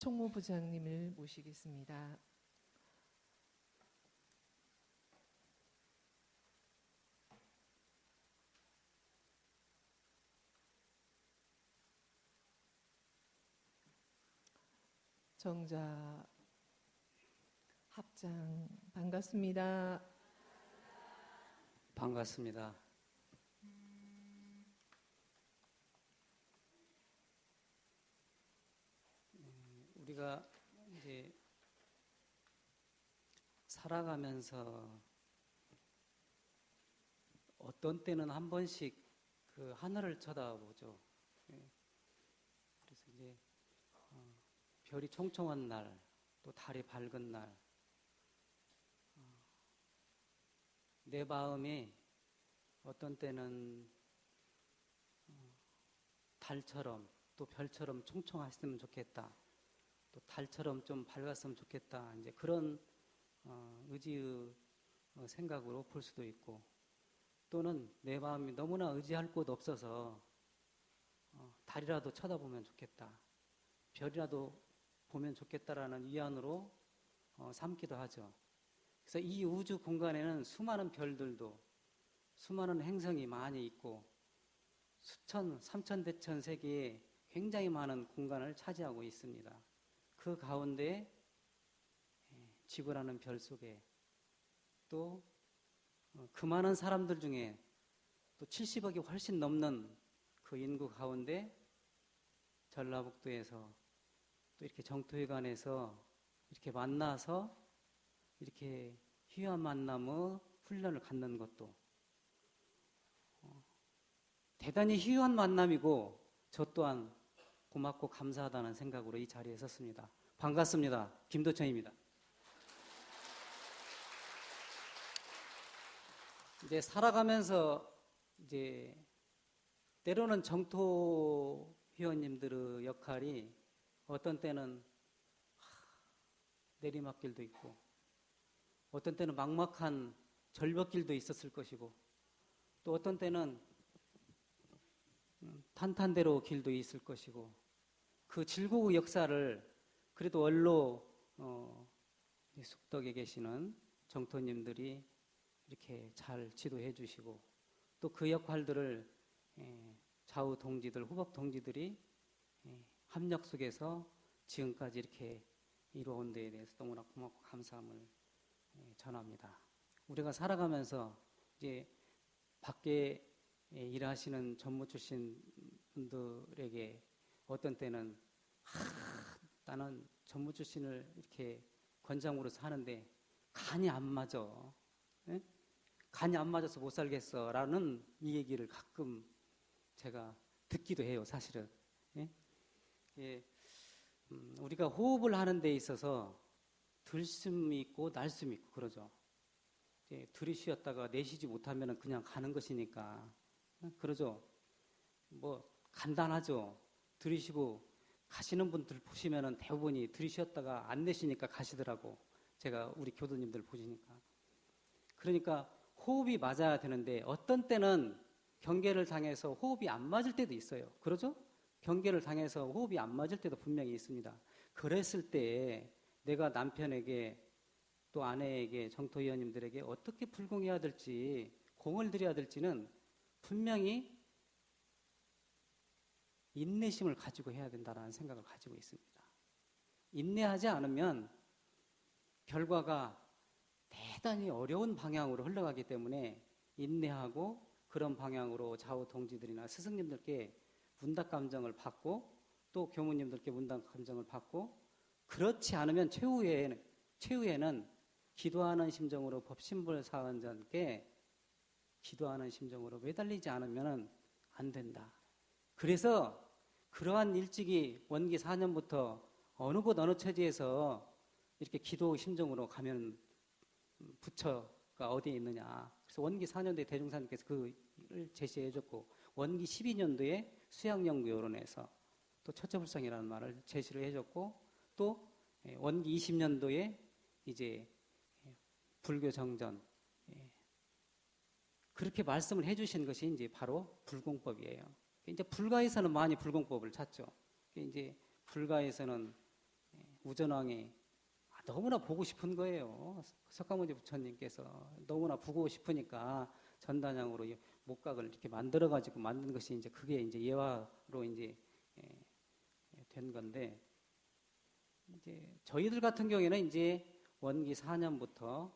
총무부장님을 모시겠습니다. 정자 합장 반갑습니다. 반갑습니다. 우리가 이제 살아가면서 어떤 때는 한 번씩 그 하늘을 쳐다보죠. 그래서 이제 별이 총총한 날, 또 달이 밝은 날, 내 마음이 어떤 때는 달처럼 또 별처럼 총총했으면 좋겠다. 또 달처럼 좀 밝았으면 좋겠다. 이제 그런 의지의 생각으로 볼 수도 있고, 또는 내 마음이 너무나 의지할 곳 없어서 달이라도 쳐다보면 좋겠다. 별이라도 보면 좋겠다라는 위안으로 삼기도 하죠. 그래서 이 우주 공간에는 수많은 별들도 수많은 행성이 많이 있고 수천, 삼천대천 세계에 굉장히 많은 공간을 차지하고 있습니다. 그 가운데 지구라는 별 속에 또 그 많은 사람들 중에 또 70억이 훨씬 넘는 그 인구 가운데 전라북도에서 또 이렇게 정토회관에서 이렇게 만나서 이렇게 희귀한 만남의 훈련을 갖는 것도 대단히 희귀한 만남이고, 저 또한 고맙고 감사하다는 생각으로 이 자리에 섰습니다. 반갑습니다. 김도천입니다. 이제 살아가면서 이제 때로는 정토 회원님들의 역할이 어떤 때는 내리막길도 있고, 어떤 때는 막막한 절벽길도 있었을 것이고, 또 어떤 때는 탄탄대로 길도 있을 것이고, 그 질곡의 역사를 그래도 원로 숙덕에 계시는 정토님들이 이렇게 잘 지도해 주시고, 또 그 역할들을 좌우 동지들, 후박 동지들이 합력 속에서 지금까지 이렇게 이루어온 데에 대해서 너무나 고맙고 감사함을 전합니다. 우리가 살아가면서 이제 밖에 일하시는 전무 출신 분들에게 어떤 때는 나는 전무 출신을 이렇게 권장으로서 하는데 간이 안 맞아. 에? 간이 안 맞아서 못 살겠어 라는 이 얘기를 가끔 제가 듣기도 해요, 사실은. 예? 예, 우리가 호흡을 하는 데 있어서 들숨이 있고 날숨이 있고 그러죠. 들이쉬었다가 내쉬지 못하면 그냥 가는 것이니까. 그러죠. 뭐 간단하죠. 들이쉬고 가시는 분들 보시면은 대부분이 들이쉬었다가 안 내쉬니까 가시더라고. 제가 우리 교도님들 보시니까. 그러니까 호흡이 맞아야 되는데 어떤 때는 경계를 당해서 호흡이 안 맞을 때도 있어요. 그러죠? 경계를 당해서 호흡이 안 맞을 때도 분명히 있습니다. 그랬을 때 내가 남편에게 또 아내에게 정토위원님들에게 어떻게 불공해야 될지, 공을 들여야 될지는 분명히 인내심을 가지고 해야 된다는 생각을 가지고 있습니다. 인내하지 않으면 결과가 대단히 어려운 방향으로 흘러가기 때문에 인내하고 그런 방향으로 좌우 동지들이나 스승님들께 문답 감정을 받고 또 교무님들께 문답 감정을 받고, 그렇지 않으면 최후에는 기도하는 심정으로 법신불사원전께 기도하는 심정으로 매달리지 않으면 안 된다. 그래서 그러한 일찍이 원기 4년부터 어느 곳 어느 처지에서 이렇게 기도 심정으로 가면 부처가 어디에 있느냐. 그래서 원기 4년도에 대종사님께서 그를 제시해 줬고, 원기 12년도에 수양연구요론에서 또 처처불상이라는 말을 제시를 해줬고, 또 원기 20년도에 이제 불교 정전, 그렇게 말씀을 해주신 것이 이제 바로 불공법이에요. 이제 불가에서는 많이 불공법을 찾죠. 이제 불가에서는 우전왕이 너무나 보고 싶은 거예요. 석가모니 부처님께서 너무나 보고 싶으니까 전단양으로 목각을 이렇게 만들어 가지고 만든 것이 이제 그게 이제 예화로 이제 된 건데, 이제 저희들 같은 경우에는 이제 원기 4년부터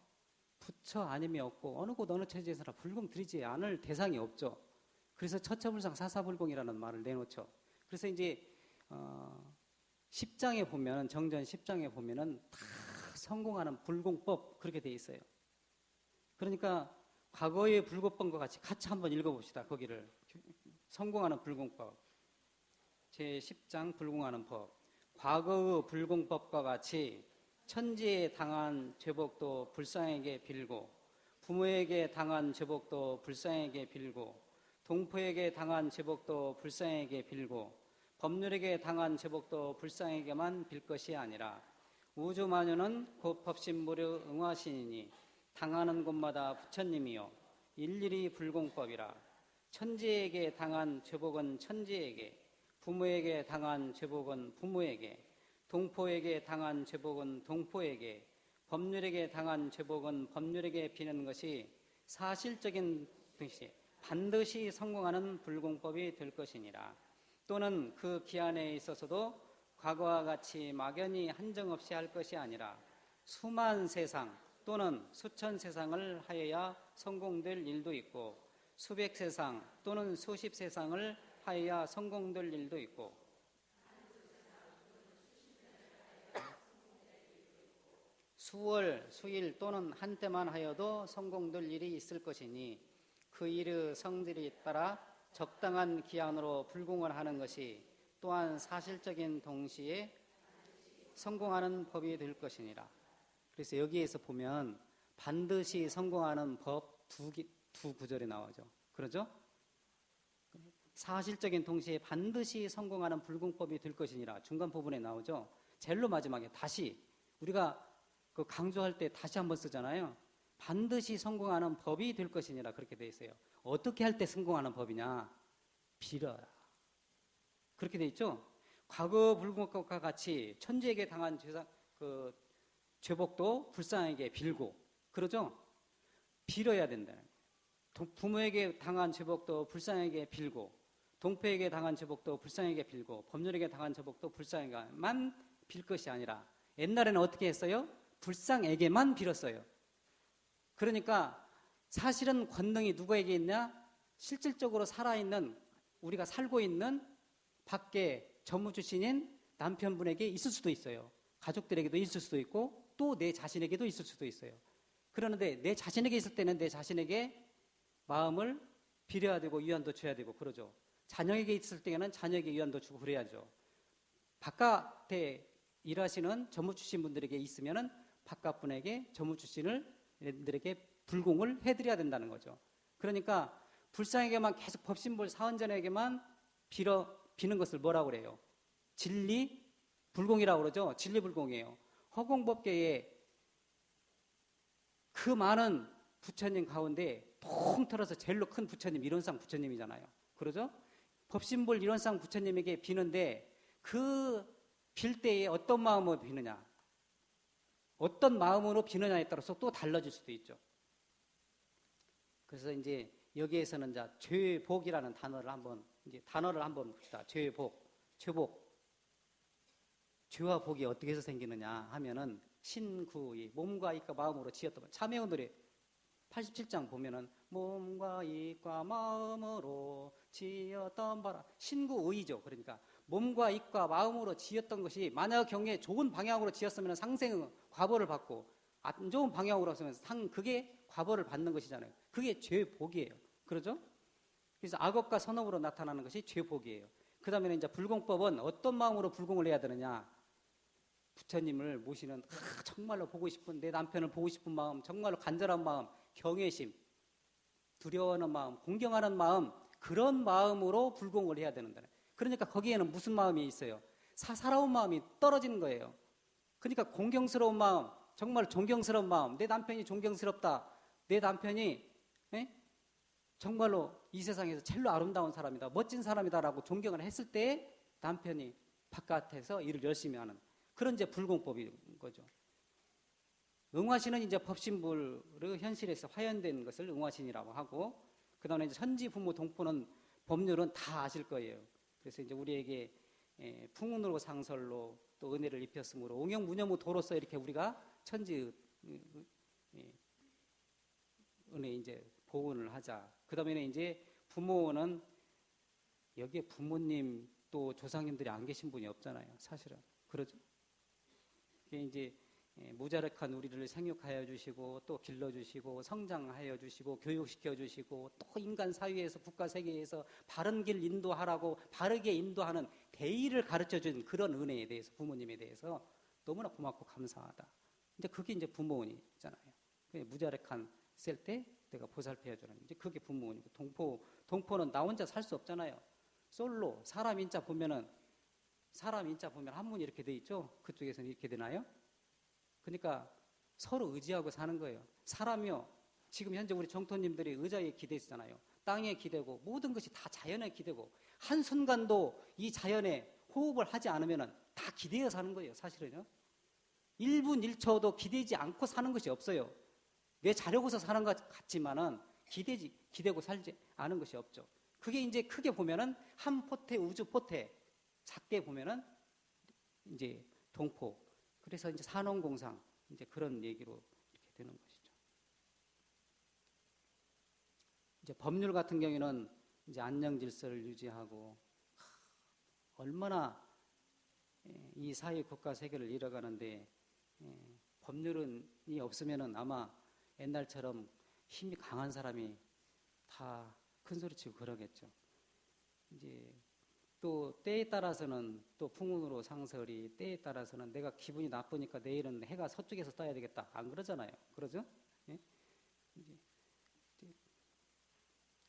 부처 아님이 없고 어느 곳 어느 처지에서나 불공 들이지 않을 대상이 없죠. 그래서 처처불상 사사불공이라는 말을 내놓죠. 그래서 이제 10장에 보면, 정전 10장에 보면은 다 성공하는 불공법 그렇게 돼 있어요. 그러니까 과거의 불공법과 같이 한번 읽어봅시다. 거기를 성공하는 불공법 제 10장 불공하는 법. 과거의 불공법과 같이 천지에 당한 죄복도 불상에게 빌고, 부모에게 당한 죄복도 불상에게 빌고, 동포에게 당한 죄복도 불상에게 빌고, 법률에게 당한 죄복도 불상에게만 빌 것이 아니라 우주만유는 곧 법신무료 응화신이니 당하는 곳마다 부처님이요 일일이 불공법이라. 천지에게 당한 죄복은 천지에게, 부모에게 당한 죄복은 부모에게, 동포에게 당한 죄복은 동포에게, 법률에게 당한 죄복은 법률에게 비는 것이 사실적인 뜻이 반드시 성공하는 불공법이 될 것이니라. 또는 그 기한에 있어서도 과거와 같이 막연히 한정없이 할 것이 아니라 수만 세상 또는 수천 세상을 하여야 성공될 일도 있고, 수백 세상 또는 수십 세상을 하여야 성공될 일도 있고, 수월, 수일 또는 한때만 하여도 성공될 일이 있을 것이니 그 일의 성질에 따라 적당한 기한으로 불공을 하는 것이 또한 사실적인 동시에 성공하는 법이 될 것이니라. 그래서 여기에서 보면 반드시 성공하는 법 두 구절이 나오죠. 그러죠? 사실적인 동시에 반드시 성공하는 불공법이 될 것이니라 중간 부분에 나오죠. 제일 마지막에 다시 우리가 그 강조할 때 다시 한번 쓰잖아요. 반드시 성공하는 법이 될 것이니라 그렇게 돼 있어요. 어떻게 할 때 성공하는 법이냐? 빌어라. 그렇게 돼 있죠. 과거 불공법과 같이 천지에게 당한 죄복도 불상에게 빌고, 그러죠? 빌어야 된다는 거예요. 부모에게 당한 죄복도 불상에게 빌고, 동포에게 당한 죄복도 불상에게 빌고, 법률에게 당한 죄복도 불상에게만 빌 것이 아니라, 옛날에는 어떻게 했어요? 불상에게만 빌었어요. 그러니까 사실은 권능이 누구에게 있냐? 실질적으로 살아있는, 우리가 살고 있는 밖에 전무주신인 남편분에게 있을 수도 있어요. 가족들에게도 있을 수도 있고 또 내 자신에게도 있을 수도 있어요. 그러는데 내 자신에게 있을 때는 내 자신에게 마음을 빌어야 되고 위안도 줘야 되고 그러죠. 자녀에게 있을 때는 자녀에게 위안도 주고 그래야죠. 바깥에 일하시는 전무주신 분들에게 있으면은 바깥 분에게 전무주신들에게 불공을 해드려야 된다는 거죠. 그러니까 불상에게만 계속 법신불 사원전에게만 비는 것을 뭐라고 그래요? 진리 불공이라고 그러죠. 진리 불공이에요. 허공법계에 그 많은 부처님 가운데 통틀어서 제일로 큰 부처님 일원상 부처님이잖아요. 그러죠? 법신불 일원상 부처님에게 비는데 그 빌 때에 어떤 마음으로 비느냐, 어떤 마음으로 비느냐에 따라서 또 달라질 수도 있죠. 그래서 이제 여기에서는 이제 죄복이라는 단어를 한번 봅시다. 죄복. 죄와 복이 어떻게 해서 생기느냐 하면은 신구이 몸과 이과 마음으로 지었던 참회원들의 87장 보면은 몸과 이과 마음으로 지었던 바라 신구의죠. 그러니까 몸과 이과 마음으로 지었던 것이 만약 경우에 좋은 방향으로 지었으면 상생의 과보를 받고 안 좋은 방향으로 했으면 그게 과보를 받는 것이잖아요. 그게 죄복이에요. 그러죠? 그래서 악업과 선업으로 나타나는 것이 죄복이에요. 그 다음에 이제 불공법은 어떤 마음으로 불공을 해야 되느냐? 부처님을 모시는 정말로 보고 싶은 내 남편을 보고 싶은 마음, 정말로 간절한 마음, 경외심, 두려워하는 마음, 공경하는 마음, 그런 마음으로 불공을 해야 되는다. 그러니까 거기에는 무슨 마음이 있어요? 사사로운 마음이 떨어지는 거예요. 그러니까 공경스러운 마음, 정말 존경스러운 마음, 내 남편이 존경스럽다, 내 남편이 정말로 이 세상에서 제일로 아름다운 사람이다, 멋진 사람이다라고 존경을 했을 때 남편이 바깥에서 일을 열심히 하는, 그런 이제 불공법인 거죠. 응화신은 이제 법신불의 현실에서 화연된 것을 응화신이라고 하고, 그 다음에 이제 천지 부모 동포는 법률은 다 아실 거예요. 그래서 이제 우리에게 풍운으로 상설로 또 은혜를 입혔으므로 옹영무념무 도로서 이렇게 우리가 천지 은혜 이제 보온을 하자. 그 다음에는 이제 부모는 여기에 부모님 또 조상님들이 안 계신 분이 없잖아요. 사실은. 그러죠? 이제 무자력한 우리를 생육하여 주시고 또 길러주시고 성장하여 주시고 교육시켜 주시고 또 인간 사회에서 국가 세계에서 바른 길 인도하라고 바르게 인도하는 대의를 가르쳐 준 그런 은혜에 대해서 부모님에 대해서 너무나 고맙고 감사하다. 이제 그게 이제 부모원이잖아요. 무자력한 셀 때 내가 보살펴 주는 이제 그게 부모원이고 동포는 나 혼자 살 수 없잖아요. 솔로 사람 인자 보면 한문이 이렇게 돼 있죠. 그쪽에서는 이렇게 되나요? 그러니까 서로 의지하고 사는 거예요. 사람이요. 지금 현재 우리 정토님들이 의자에 기대시잖아요. 땅에 기대고 모든 것이 다 자연에 기대고 한순간도 이 자연에 호흡을 하지 않으면 다 기대어 사는 거예요. 사실은요. 1분 1초도 기대지 않고 사는 것이 없어요. 내 자려고서 사는 것 같지만은 기대고 살지 않은 것이 없죠. 그게 이제 크게 보면은 한 포태 우주 포태, 작게 보면은 이제 동포. 그래서 이제 산업공상 이제 그런 얘기로 이렇게 되는 것이죠. 이제 법률 같은 경우에는 이제 안녕 질서를 유지하고 얼마나 이 사회 국가 세계를 이뤄가는데 법률이 없으면은 아마 옛날처럼 힘이 강한 사람이 다 큰 소리치고 그러겠죠. 이제 또 때에 따라서는 또 풍운으로 상설이 때에 따라서는 내가 기분이 나쁘니까 내일은 해가 서쪽에서 떠야 되겠다. 안 그러잖아요. 그러죠? 예?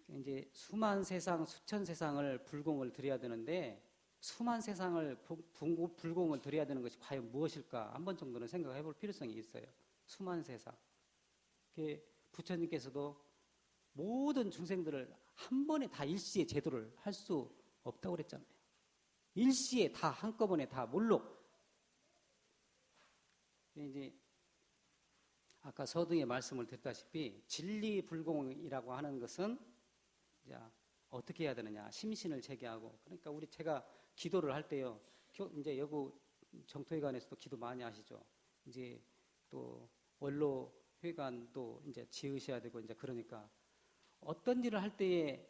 이제 수만 세상, 수천 세상을 불공을 드려야 되는데 수만 세상을 불공을 드려야 되는 것이 과연 무엇일까? 한 번 정도는 생각해 볼 필요성이 있어요. 수만 세상. 부처님께서도 모든 중생들을 한 번에 다 일시에 제도를 할 수 없다고 그랬잖아요. 일시에 다 한꺼번에 다 몰록. 이제 아까 서두에 말씀을 드렸다시피 진리불공이라고 하는 것은 이제 어떻게 해야 되느냐? 심신을 제기하고. 그러니까 제가 기도를 할 때요. 이제 여구 정토회관에서도 기도 많이 하시죠. 이제 또 원로 회관도 이제 지으셔야 되고 이제 그러니까 어떤 일을 할 때에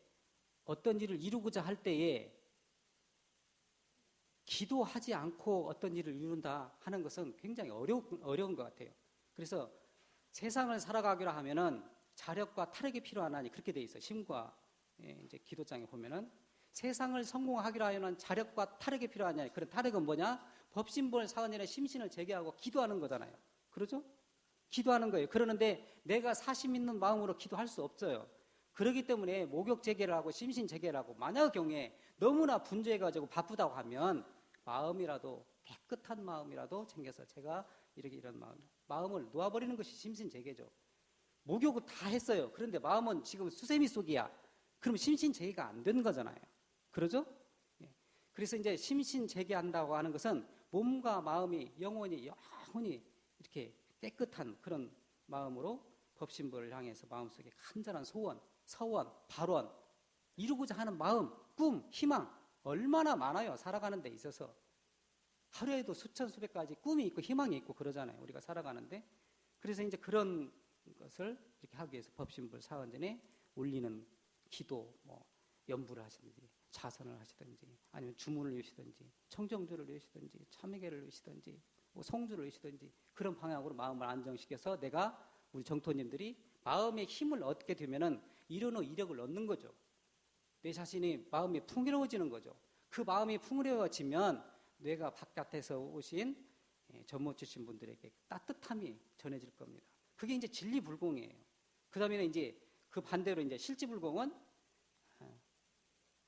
어떤 일을 이루고자 할 때에 기도하지 않고 어떤 일을 이룬다 하는 것은 굉장히 어려운 것 같아요. 그래서 세상을 살아가기로 하면은 자력과 타력이 필요하나니 그렇게 돼 있어요. 심과 이제 기도장에 보면은 세상을 성공하기로 하면은 자력과 타력이 필요하냐. 그런 타력은 뭐냐? 법신불 사원인의 심신을 제기하고 기도하는 거잖아요. 그러죠? 기도하는 거예요. 그러는데 내가 사심 있는 마음으로 기도할 수 없어요. 그렇기 때문에 목욕 재개를 하고 심신 재개를 하고 만약 경우에 너무나 분주해가지고 바쁘다고 하면 마음이라도 깨끗한 마음이라도 챙겨서 제가 이런 마음을 놓아버리는 것이 심신 재개죠. 목욕을 다 했어요. 그런데 마음은 지금 수세미 속이야. 그럼 심신 재개가 안 된 거잖아요. 그러죠? 그래서 이제 심신 재개한다고 하는 것은 몸과 마음이 영원히 이렇게 깨끗한 그런 마음으로 법신부를 향해서 마음속에 간절한 소원, 서원, 발원, 이루고자 하는 마음, 꿈, 희망 얼마나 많아요. 살아가는 데 있어서. 하루에도 수천 수백 가지 꿈이 있고 희망이 있고 그러잖아요. 우리가 살아가는데. 그래서 이제 그런 것을 이렇게 하기 위해서 법신불 사원전에 올리는 기도, 연부를 하시든지 자선을 하시든지 아니면 주문을 외우시든지 청정주를 외우시든지 참회계를 외우시든지 송주를 외우시든지 그런 방향으로 마음을 안정시켜서 내가 우리 정토님들이 마음의 힘을 얻게 되면은 이런 이력을 얻는 거죠. 내 자신이 마음이 풍요로워지는 거죠. 그 마음이 풍요로워지면 뇌가 바깥에서 오신 전못 주신 분들에게 따뜻함이 전해질 겁니다. 그게 이제 진리불공이에요. 그 다음에는 이제 그 반대로 이제 실지불공은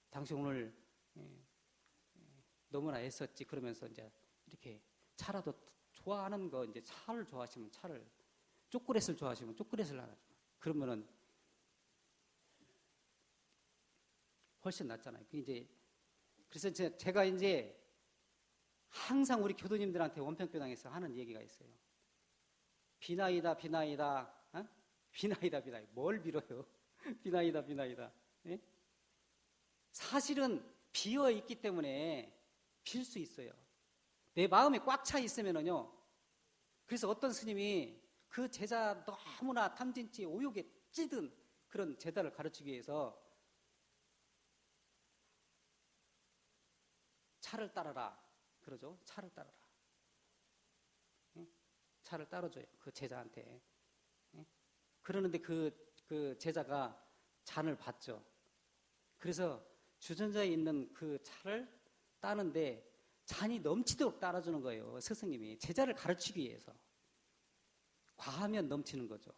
당신 오늘 너무나 애썼지 그러면서 이제 이렇게 차라도 좋아하는 거 이제 차를 좋아하시면 차를 초콜릿을 좋아하시면 초콜릿을 하나 그러면은 훨씬 낫잖아요. 그래서 제가 이제 항상 우리 교도님들한테 원평교당에서 하는 얘기가 있어요. 비나이다, 비나이다, 어? 비나이다, 비나이다. 뭘 빌어요? 비나이다, 비나이다. 예? 사실은 비어 있기 때문에 빌 수 있어요. 내 마음에 꽉 차 있으면은요. 그래서 어떤 스님이 그 제자 너무나 탐진치 오욕에 찌든 그런 제자를 가르치기 위해서 차를 따르라 그러죠. 차를 따르라. 예? 차를 따라줘요. 그 제자한테. 예? 그러는데 그 제자가 잔을 받죠. 그래서 주전자에 있는 그 차를 따는데 잔이 넘치도록 따라주는 거예요. 스승님이 제자를 가르치기 위해서. 과하면 넘치는 거죠.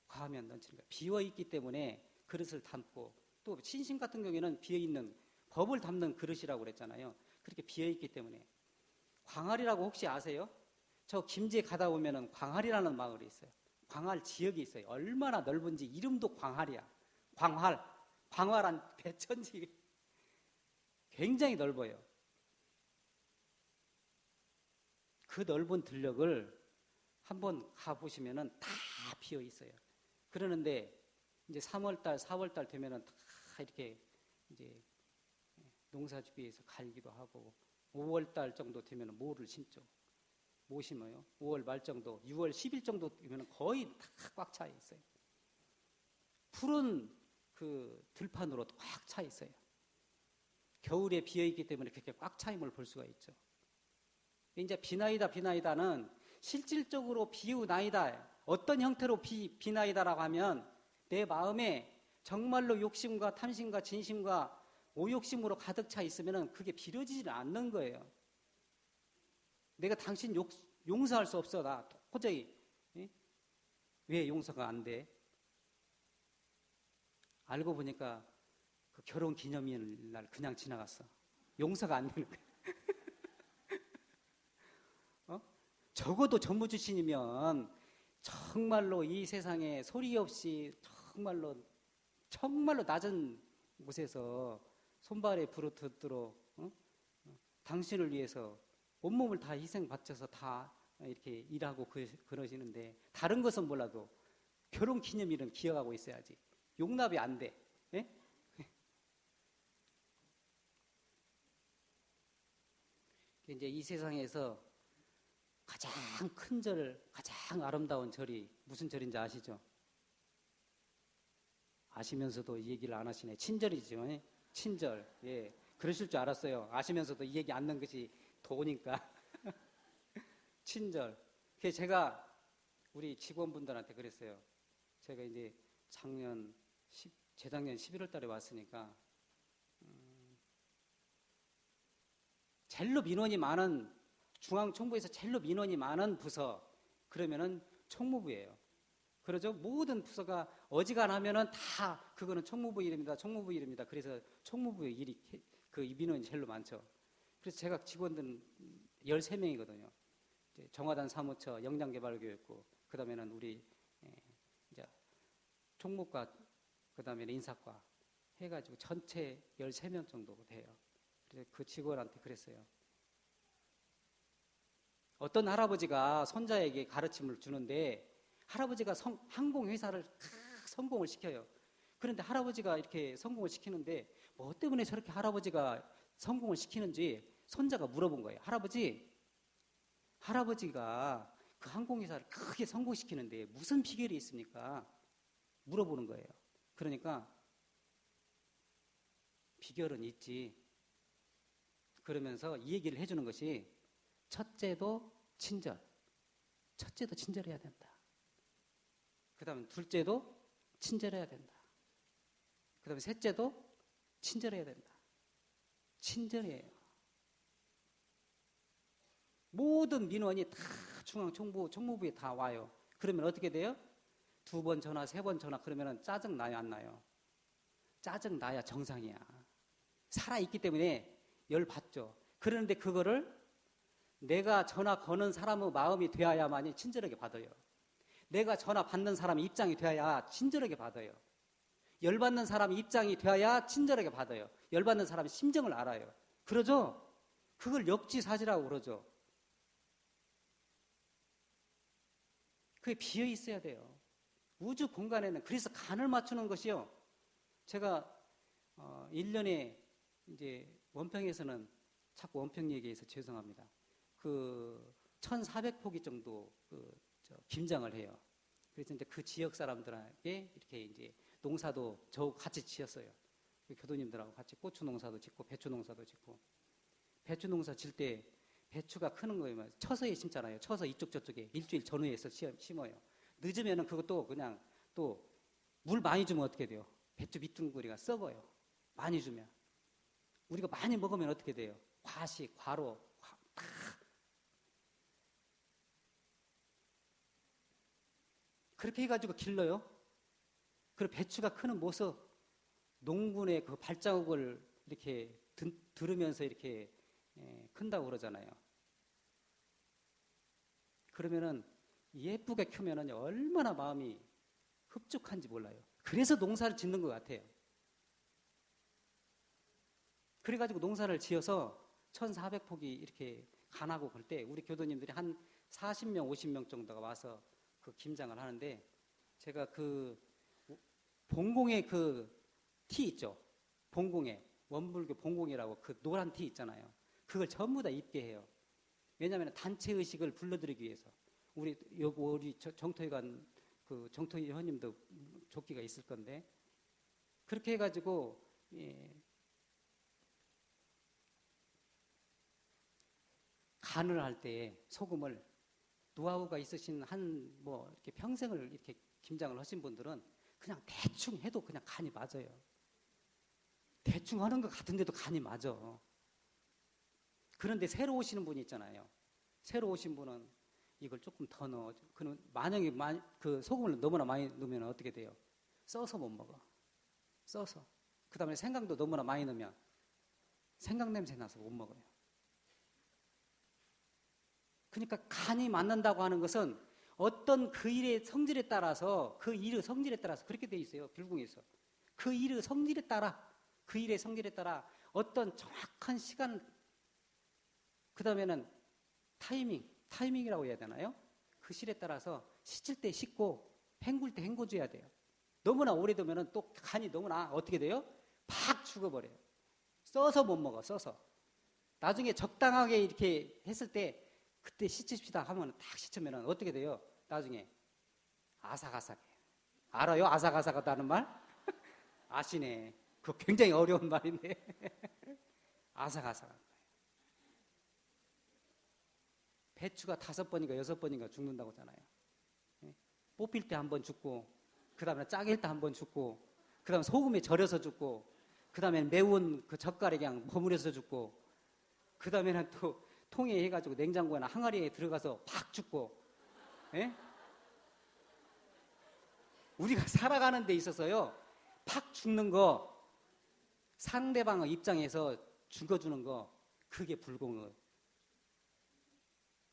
과하면 넘치는 거예요. 비어있기 때문에 그릇을 담고, 또 신심 같은 경우에는 비어있는 법을 담는 그릇이라고 그랬잖아요. 그렇게 비어있기 때문에. 광활이라고 혹시 아세요? 저 김제 가다 보면은 광활이라는 마을이 있어요. 광활 지역이 있어요. 얼마나 넓은지 이름도 광활이야. 광활. 광활한 배천지 굉장히 넓어요. 그 넓은 들녘을 한번 가보시면은 다 비어 있어요. 그러는데 이제 3월달, 4월달 되면은 다 이렇게 이제 농사짓기 위해서 갈기도 하고 5월달 정도 되면은 모를 심죠. 뭐 심어요? 5월 말 정도, 6월 10일 정도 되면은 거의 다 꽉 차 있어요. 푸른 그 들판으로 꽉 차 있어요. 겨울에 비어 있기 때문에 그렇게 꽉 차 있음을 볼 수가 있죠. 이제 비나이다, 비나이다는 실질적으로 비우나이다. 어떤 형태로 비나이다라고 하면 내 마음에 정말로 욕심과 탐심과 진심과 오욕심으로 가득 차 있으면 그게 비려지지 않는 거예요. 내가 당신 용서할 수 없어. 나 도저히. 왜 용서가 안 돼? 알고 보니까 그 결혼 기념일 날 그냥 지나갔어. 용서가 안 되는 거야. 적어도 전무주신이면 정말로 이 세상에 소리 없이 정말로 낮은 곳에서 손발에 불을 듣도록 당신을 위해서 온몸을 다 희생 바쳐서 다 이렇게 일하고 그러시는데 다른 것은 몰라도 결혼 기념일은 기억하고 있어야지. 용납이 안 돼. 예? 이제 이 세상에서 가장 큰 절, 가장 아름다운 절이 무슨 절인지 아시죠? 아시면서도 이 얘기를 안 하시네. 친절이죠. 예? 친절. 예. 그러실 줄 알았어요. 아시면서도 이 얘기 안 넣은 것이 도니까. 친절. 그래서 제가 우리 직원분들한테 그랬어요. 제가 이제 재작년 11월 달에 왔으니까, 젤로 민원이 많은, 중앙총부에서 젤로 민원이 많은 부서, 그러면은 총무부예요. 그러죠? 모든 부서가 어지간하면은 다 그거는 총무부 일입니다. 총무부 일입니다. 그래서 총무부의 일이 그 민원이 제일 많죠. 그래서 제가 직원들 13명이거든요. 정화단 사무처, 역량개발교육부, 그 다음에는 우리 이제 총무과, 그 다음에는 인사과 해가지고 전체 13명 정도 돼요. 그래서 그 직원한테 그랬어요. 어떤 할아버지가 손자에게 가르침을 주는데 할아버지가 항공회사를 성공을 시켜요. 그런데 할아버지가 이렇게 성공을 시키는데 뭐 때문에 저렇게 할아버지가 성공을 시키는지 손자가 물어본 거예요. 할아버지가 그 항공회사를 크게 성공시키는데 무슨 비결이 있습니까? 물어보는 거예요. 그러니까 비결은 있지. 그러면서 이 얘기를 해주는 것이 첫째도 친절해야 된다. 그 다음에 둘째도 친절해야 된다. 그 다음에 셋째도 친절해야 된다. 친절해요. 모든 민원이 다 총무부에 다 와요. 그러면 어떻게 돼요? 2번 전화, 3번 전화 그러면 짜증 나요, 안 나요? 짜증 나야 정상이야. 살아있기 때문에 열 받죠. 그런데 그거를 내가 전화 거는 사람의 마음이 되어야만이 친절하게 받아요. 내가 전화 받는 사람의 입장이 되어야 친절하게 받아요. 열받는 사람의 입장이 되어야 친절하게 받아요. 열받는 사람의 심정을 알아요. 그러죠? 그걸 역지사지라고 그러죠. 그게 비어 있어야 돼요. 우주 공간에는. 그래서 간을 맞추는 것이요. 제가 1년에 이제 원평에서는 자꾸 원평 얘기해서 죄송합니다. 그 1,400포기 정도 김장을 해요. 그래서 이제 그 지역 사람들에게 이렇게 이제 농사도 저 같이 지었어요. 그 교도님들하고 같이 고추 농사도 짓고 배추 농사도 짓고. 배추 농사 질 때 배추가 크는 거예요. 처서에 심잖아요. 처서 이쪽 저쪽에 일주일 전후에서 심어요. 늦으면은 그것도 그냥 또 물 많이 주면 어떻게 돼요? 배추 밑둥그리가 썩어요. 많이 주면. 우리가 많이 먹으면 어떻게 돼요? 과식, 과로, 다. 그렇게 해가지고 길러요. 그리고 배추가 크는 모습, 농군의 그 발자국을 이렇게 들으면서 이렇게 큰다고 그러잖아요. 그러면은 예쁘게 크면은 얼마나 마음이 흡족한지 몰라요. 그래서 농사를 짓는 것 같아요. 그래가지고 농사를 지어서 1,400포기 이렇게 간하고 그럴 때 우리 교도님들이 한 40명, 50명 정도가 와서 그 김장을 하는데 제가 그 봉공의 그 티 있죠. 봉공의 원불교 봉공이라고 그 노란 티 있잖아요. 그걸 전부 다 입게 해요. 왜냐하면 단체 의식을 불러들이기 위해서. 우리 정토회관 그 정토회원님도 조끼가 있을 건데 그렇게 해가지고 간을 할 때 소금을 노하우가 있으신 이렇게 평생을 이렇게 김장을 하신 분들은 그냥 대충 해도 그냥 간이 맞아요. 대충 하는 것 같은데도 간이 맞아. 그런데 새로 오시는 분이 있잖아요. 새로 오신 분은 이걸 조금 더 넣어. 그럼 만약에 그 소금을 너무나 많이 넣으면 어떻게 돼요? 써서 못 먹어. 써서. 그 다음에 생강도 너무나 많이 넣으면 생강 냄새 나서 못 먹어요. 그러니까 간이 맞는다고 하는 것은 어떤 그 일의 성질에 따라서 그렇게 돼 있어요. 불궁에서. 그 일의 성질에 따라 어떤 정확한 시간, 그 다음에는 타이밍이라고 해야 되나요? 그 실에 따라서 시칠 때 씻고 헹굴 때 헹궈줘야 돼요. 너무나 오래 두면은 또 간이 너무나 어떻게 돼요? 팍 죽어버려요. 써서 못 먹어, 써서. 나중에 적당하게 이렇게 했을 때 그때 씻읍시다 하면 딱 씻으면 어떻게 돼요? 나중에 아삭아삭해요. 알아요? 아삭아삭하다는 말? 아시네. 그거 굉장히 어려운 말인데. 아삭아삭한 거예요. 배추가 5번인가 6번인가 죽는다고 하잖아요. 뽑힐 때 한 번 죽고, 그 다음에 짜길 때 한 번 죽고, 그 다음에 소금에 절여서 죽고, 그 다음에 매운 그 젓갈에 그냥 버무려서 죽고, 그 다음에는 또 통에 해가지고 냉장고나 항아리에 들어가서 팍 죽고, 예? 우리가 살아가는 데 있어서요, 팍 죽는 거, 상대방의 입장에서 죽어주는 거, 그게 불공의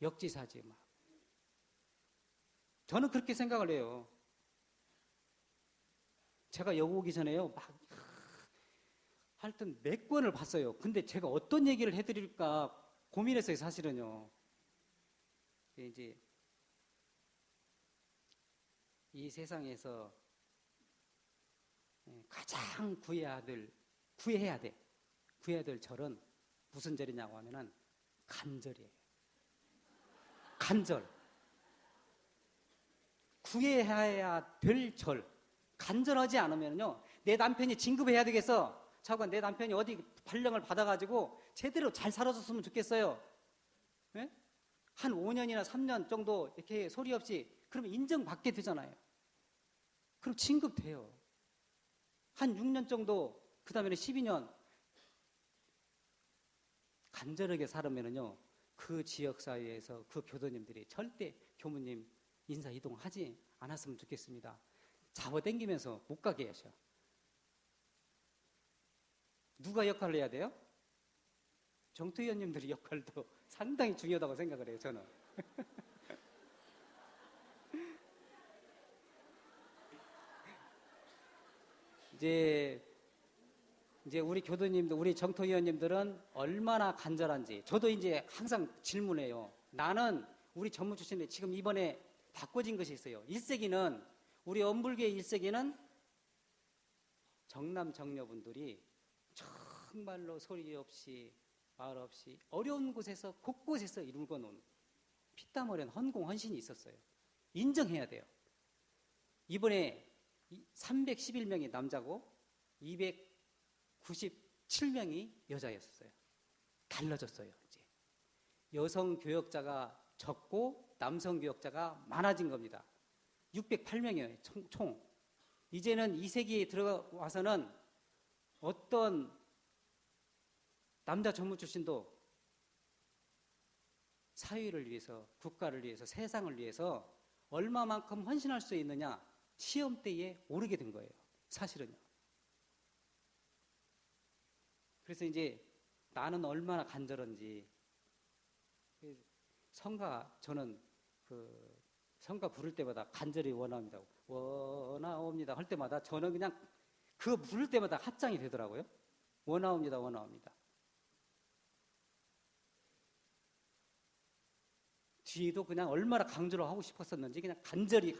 역지사지. 막. 저는 그렇게 생각을 해요. 제가 여기 오기 전에요, 하여튼 몇 권을 봤어요. 근데 제가 어떤 얘기를 해드릴까 고민했어요, 사실은요. 이제 이 세상에서 가장 구해야 될 절은 무슨 절이냐고 하면은 간절이에요. 간절. 구해야 될 절. 간절하지 않으면요, 내 남편이 진급해야 되겠어. 자관 내 남편이 어디 발령을 받아가지고 제대로 잘 살아줬으면 좋겠어요. 네? 한 5년이나 3년 정도 이렇게 소리 없이 그러면 인정받게 되잖아요. 그럼 진급돼요. 한 6년 정도, 그 다음에는 12년 간절하게 살으면은요, 그 지역사회에서 그 교도님들이 절대 교무님 인사 이동하지 않았으면 좋겠습니다. 잡아당기면서 못 가게 하셔. 누가 역할을 해야 돼요? 정토위원님들의 역할도 상당히 중요하다고 생각을 해요, 저는. 이제 이제 우리 교도님들, 우리 정토위원님들은 얼마나 간절한지 저도 이제 항상 질문해요. 나는 우리 전무 출신인데 지금 이번에 바꿔진 것이 있어요. 1세기는 우리 엄불교의 1세기는 정남 정녀분들이 정말로 소리 없이 말 없이 어려운 곳에서 곳곳에서 이루고 놓은 피땀 흘린 헌공 헌신이 있었어요. 인정해야 돼요. 이번에 311명이 남자고 297명이 여자였어요. 달라졌어요. 이제 여성 교역자가 적고 남성 교역자가 많아진 겁니다. 608명이에요. 총. 이제는 2세기에 들어와서는 어떤 남자 전무 출신도 사회를 위해서, 국가를 위해서, 세상을 위해서 얼마만큼 헌신할 수 있느냐 시험대에 오르게 된 거예요. 사실은요. 그래서 이제 나는 얼마나 간절한지 저는 성가 부를 때마다 간절히 원합니다. 원하옵니다 할 때마다 저는 그냥 그거 부를 때마다 합장이 되더라고요. 원하옵니다, 원하옵니다. 뒤에도 그냥 얼마나 강조를 하고 싶었었는지 그냥 간절히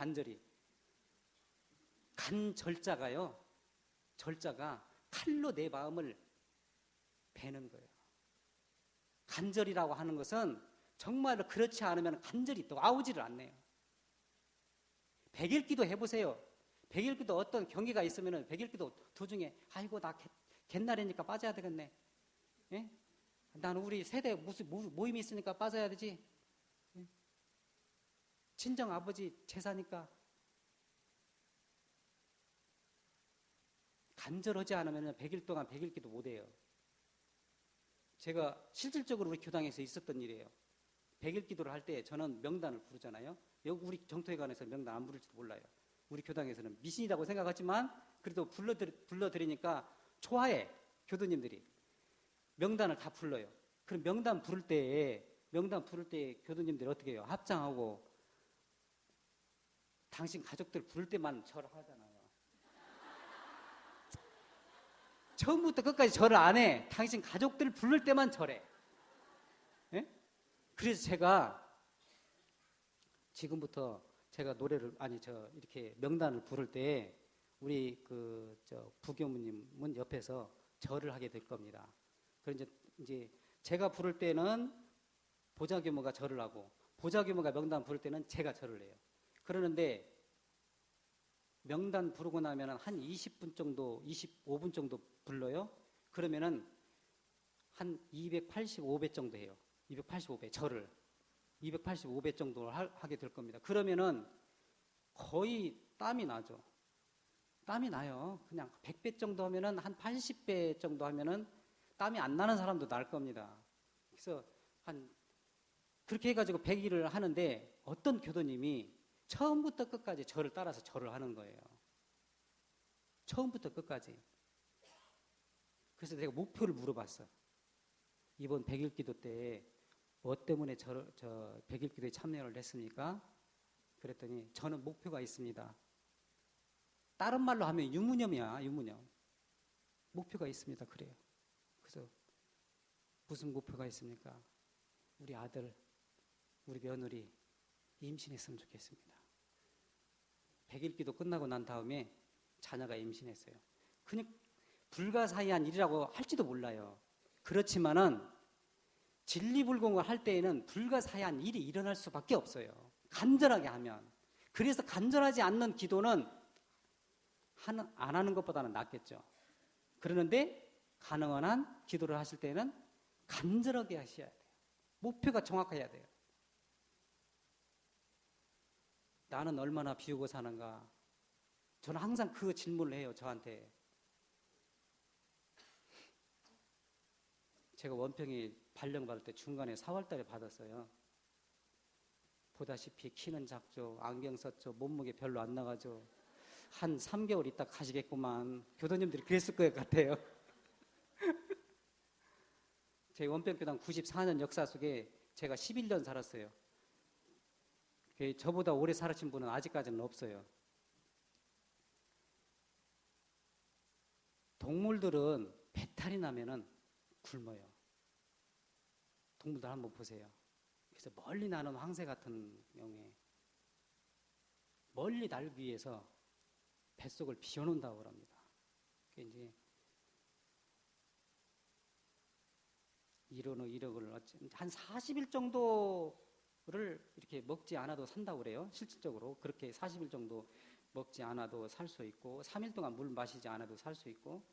간절자가요. 절자가 칼로 내 마음을 베는 거예요. 간절이라고 하는 것은 정말로 그렇지 않으면 간절히 또 아우지를 않네요. 백일기도 해보세요. 백일기도 어떤 경기가 있으면 백일기도 도중에 아이고 나 갯날이니까 빠져야 되겠네. 예? 나는 우리 세대 무슨 모임이 있으니까 빠져야 되지. 예? 친정 아버지 제사니까. 간절하지 않으면 100일 동안 백일기도 못해요. 제가 실질적으로 우리 교당에서 있었던 일이에요. 백일기도를 할 때 저는 명단을 부르잖아요. 여기 우리 정토회관에서 명단 안 부를지도 몰라요. 우리 교당에서는 미신이라고 생각하지만 그래도 불러드리니까 좋아해. 교도님들이 명단을 다 불러요. 그럼 명단 부를 때 교도님들이 어떻게 해요? 합장하고 당신 가족들 부를 때만 절을 하잖아요. 처음부터 끝까지 절을 안 해. 당신 가족들 부를 때만 절해. 예? 그래서 제가 지금부터 제가 이렇게 명단을 부를 때 우리 부교무님은 옆에서 절을 하게 될 겁니다. 그래서 이제 제가 부를 때는 보좌교무가 절을 하고 보좌교무가 명단 부를 때는 제가 절을 해요. 그러는데 명단 부르고 나면 한 20분 정도, 25분 정도 불러요. 그러면은 한 285배 정도 해요. 285배, 절을. 285배 정도 하게 될 겁니다. 그러면은 거의 땀이 나죠. 땀이 나요. 그냥 100배 정도 하면은 한 80배 정도 하면은 땀이 안 나는 사람도 날 겁니다. 그래서 그렇게 해가지고 100일을 하는데 어떤 교도님이 처음부터 끝까지 저를 따라서 절을 하는 거예요. 처음부터 끝까지. 그래서 내가 목표를 물어봤어. 이번 100일 기도 때 뭐 때문에 저 100일 기도에 참여를 했습니까? 그랬더니 저는 목표가 있습니다. 다른 말로 하면 유무념이야, 유무념. 목표가 있습니다. 그래요. 그래서 무슨 목표가 있습니까? 우리 아들, 우리 며느리 임신했으면 좋겠습니다. 100일 기도 끝나고 난 다음에 자녀가 임신했어요. 그냥 불가사의한 일이라고 할지도 몰라요. 그렇지만은 진리불공을 할 때에는 불가사의한 일이 일어날 수밖에 없어요. 간절하게 하면. 그래서 간절하지 않는 기도는 안 하는 것보다는 낫겠죠. 그러는데 가능한 한 기도를 하실 때는 간절하게 하셔야 돼요. 목표가 정확해야 돼요. 나는 얼마나 비우고 사는가? 저는 항상 그 질문을 해요, 저한테. 제가 원평이 발령받을 때 중간에 4월 달에 받았어요. 보다시피 키는 작죠. 안경 썼죠. 몸무게 별로 안 나가죠. 한 3개월 있다 가시겠구만. 교도님들이 그랬을 것 같아요. 제 원평교당 94년 역사 속에 제가 11년 살았어요. 저보다 오래 살으신 분은 아직까지는 없어요. 동물들은 배탈이 나면은 굶어요. 동물들 한번 보세요. 그래서 멀리 나는 황새 같은 경우에 멀리 날기 위해서 뱃속을 비워놓는다고 합니다. 이제 이러고를 한 40일 정도를 이렇게 먹지 않아도 산다고 그래요. 실질적으로 그렇게 40일 정도 먹지 않아도 살 수 있고 3일 동안 물 마시지 않아도 살 수 있고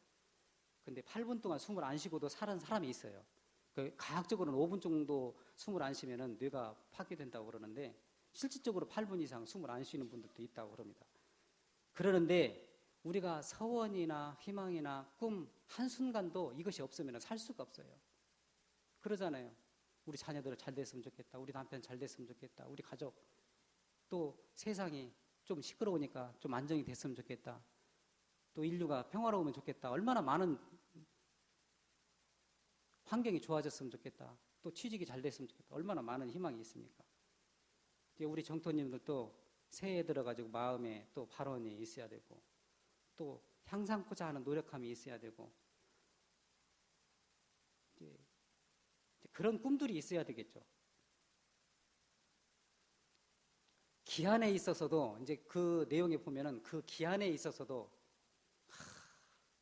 근데 8분 동안 숨을 안 쉬고도 사는 사람이 있어요. 과학적으로는 5분 정도 숨을 안 쉬면은 뇌가 파괴된다고 그러는데 실질적으로 8분 이상 숨을 안 쉬는 분들도 있다고 그럽니다. 그러는데 우리가 서원이나 희망이나 꿈 한순간도 이것이 없으면 살 수가 없어요. 그러잖아요. 우리 자녀들 잘 됐으면 좋겠다. 우리 남편 잘 됐으면 좋겠다. 우리 가족 또 세상이 좀 시끄러우니까 좀 안정이 됐으면 좋겠다. 또 인류가 평화로우면 좋겠다. 얼마나 많은 환경이 좋아졌으면 좋겠다. 또 취직이 잘 됐으면 좋겠다. 얼마나 많은 희망이 있습니까? 우리 정토님들도 새해 들어가지고 마음에 또 발언이 있어야 되고 또 향상코자 하는 노력함이 있어야 되고 이제 그런 꿈들이 있어야 되겠죠. 기한에 있어서도 이제 그 내용에 보면은 그 기한에 있어서도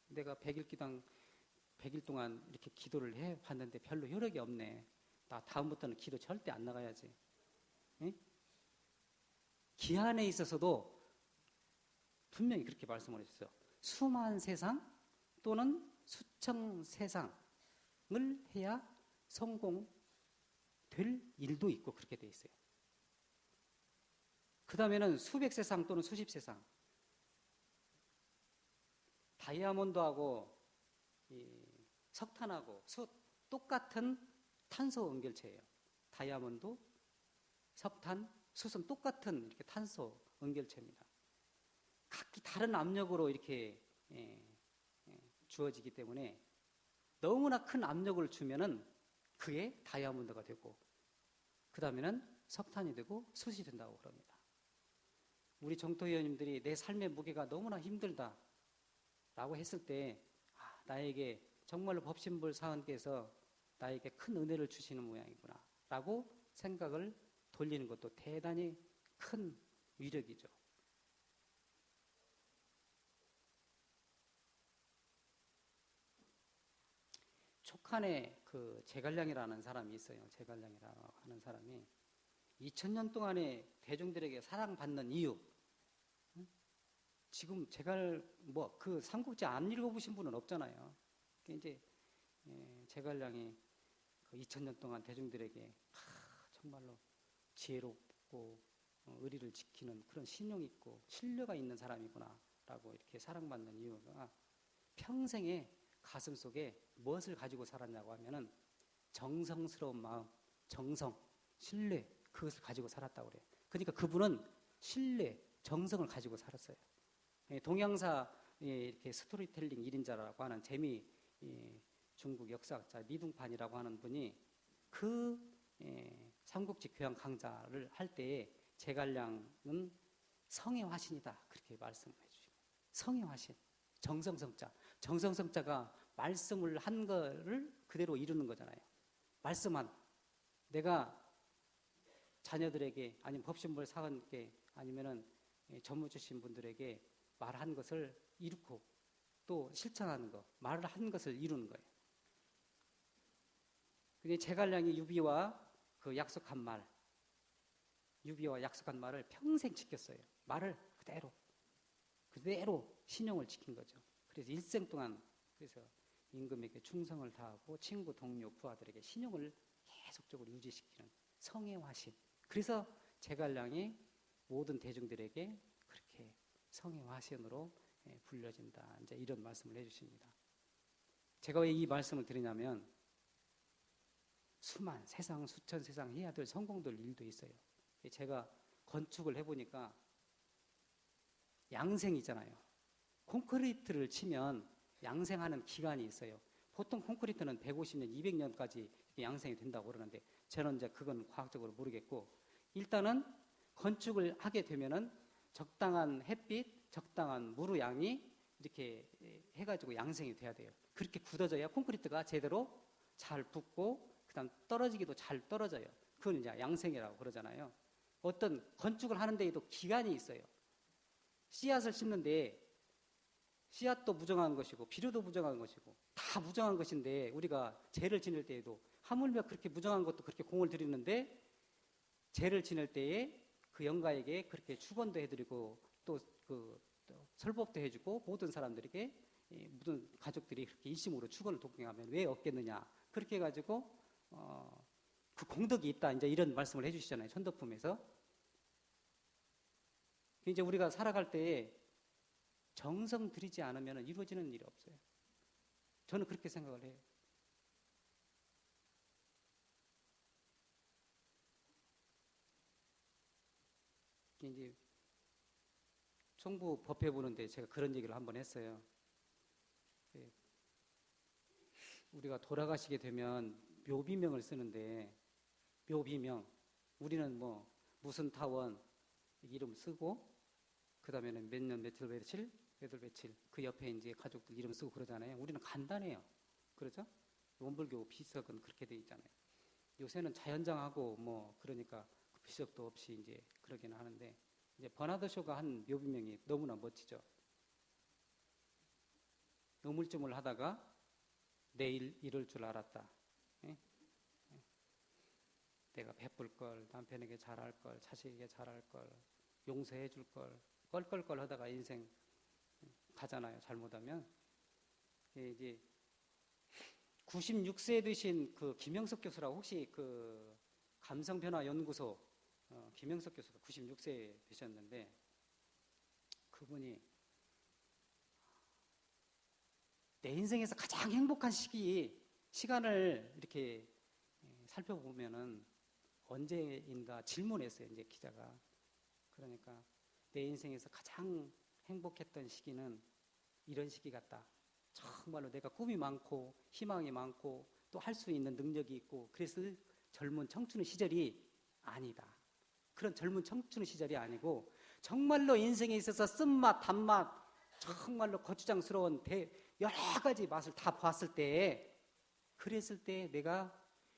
내가 100일 동안 이렇게 기도를 해 봤는데 별로 효력이 없네. 나 다음부터는 기도 절대 안 나가야지. 에? 기한에 있어서도 분명히 그렇게 말씀을 해주셨어요. 수만 세상 또는 수천 세상을 해야 성공될 일도 있고 그렇게 돼 있어요. 그 다음에는 수백 세상 또는 수십 세상. 다이아몬드하고 석탄하고 숯 똑같은 탄소 연결체예요. 다이아몬드, 석탄, 숯은 똑같은 이렇게 탄소 연결체입니다. 각기 다른 압력으로 이렇게 주어지기 때문에 너무나 큰 압력을 주면은 그게 다이아몬드가 되고 그 다음에는 석탄이 되고 숯이 된다고 그럽니다. 우리 정토위원님들이 내 삶의 무게가 너무나 힘들다 라고 했을 때 나에게 정말로 법신불 사원께서 나에게 큰 은혜를 주시는 모양이구나 라고 생각을 돌리는 것도 대단히 큰 위력이죠. 촉한에 그 제갈량이라는 사람이 있어요. 제갈량이라고 하는 사람이 2000년 동안에 대중들에게 사랑받는 이유. 지금 그 삼국지 안 읽어보신 분은 없잖아요. 이제 제갈량이 그 2000년 동안 대중들에게 정말로 지혜롭고 의리를 지키는 그런 신용 있고 신뢰가 있는 사람이구나라고 이렇게 사랑받는 이유가 평생에 가슴 속에 무엇을 가지고 살았냐고 하면은 정성스러운 마음, 정성, 신뢰 그것을 가지고 살았다고 그래요. 그러니까 그분은 신뢰, 정성을 가지고 살았어요. 동양사 이렇게 스토리텔링 1인자라고 하는 중국 역사학자 리둥판이라고 하는 분이 그 삼국지 교양 강좌를 할 때에 제갈량은 성의 화신이다 그렇게 말씀을 해주십니다. 성의 화신, 정성성자. 정성성자가 말씀을 한 거를 그대로 이루는 거잖아요. 말씀한 내가 자녀들에게 아니면 법신불 사원께 아니면은 전무 주신 분들에게 말한 것을 이루고 또 실천하는 거, 말을 한 것을 이루는 거예요. 근데 제갈량이 유비와 약속한 말을 평생 지켰어요. 말을 그대로 신용을 지킨 거죠. 그래서 일생 동안 그래서 임금에게 충성을 다하고 친구, 동료, 부하들에게 신용을 계속적으로 유지시키는 성의 화신. 그래서 제갈량이 모든 대중들에게 그렇게 성의 화신으로 불려진다. 이제 이런 말씀을 해주십니다. 제가 왜 이 말씀을 드리냐면 수만 세상 수천 세상 해야 될 성공될 일도 있어요. 제가 건축을 해보니까 양생이잖아요. 콘크리트를 치면 양생하는 기간이 있어요. 보통 콘크리트는 150년, 200년까지 양생이 된다고 그러는데 저는 이제 그건 과학적으로 모르겠고 일단은 건축을 하게 되면은 적당한 햇빛, 적당한 물의 양이 이렇게 해가지고 양생이 돼야 돼요. 그렇게 굳어져야 콘크리트가 제대로 잘 붙고 그다음 떨어지기도 잘 떨어져요. 그건 이제 양생이라고 그러잖아요. 어떤 건축을 하는 데에도 기간이 있어요. 씨앗을 심는데 씨앗도 무정한 것이고 비료도 무정한 것이고 다 무정한 것인데 우리가 제를 지낼 때에도 하물며 그렇게 무정한 것도 그렇게 공을 들이는데 제를 지낼 때에 그 영가에게 그렇게 축원도 해드리고 또 설법도 해주고 모든 사람들에게 모든 가족들이 그렇게 일심으로 축원을 독경하면 왜 없겠느냐 그렇게 해가지고 그 공덕이 있다 이제 이런 말씀을 해주시잖아요. 천도품에서 이제 우리가 살아갈 때에 정성 들이지 않으면 이루어지는 일이 없어요. 저는 그렇게 생각을 해요. 이제 총부 법회 보는데 제가 그런 얘기를 한번 했어요. 우리가 돌아가시게 되면 묘비명을 쓰는데 묘비명 우리는 뭐 무슨 타원 이름 쓰고 그 다음에는 몇 년 며칠 며칠 그 옆에 이제 가족들 이름 쓰고 그러잖아요. 우리는 간단해요. 그렇죠? 원불교 비석은 그렇게 돼 있잖아요. 요새는 자연장하고 뭐 그러니까 그 비석도 없이 이제 그러기는 하는데 이제 버나드 쇼가 한 묘비명이 너무나 멋지죠. 우물쭈물 하다가 내일 이럴 줄 알았다. 예? 내가 베풀 걸, 남편에게 잘할 걸, 자식에게 잘할 걸, 용서해 줄 걸, 껄껄껄 하다가 인생 가잖아요. 잘못하면. 이제 96세 되신 그 김영석 교수라고 혹시 그 감성변화연구소 김영석 교수가 96세 되셨는데 그분이 내 인생에서 가장 행복한 시간을 이렇게 살펴보면은 언제인가 질문했어요. 이제 기자가. 그러니까 내 인생에서 가장 행복했던 시기는 이런 시기 같다. 정말로 내가 꿈이 많고 희망이 많고 또 할 수 있는 능력이 있고 그래서 젊은 청춘의 시절이 아니다. 그런 젊은 청춘의 시절이 아니고 정말로 인생에 있어서 쓴맛, 단맛 정말로 거추장스러운 여러 가지 맛을 다 봤을 때 그랬을 때 내가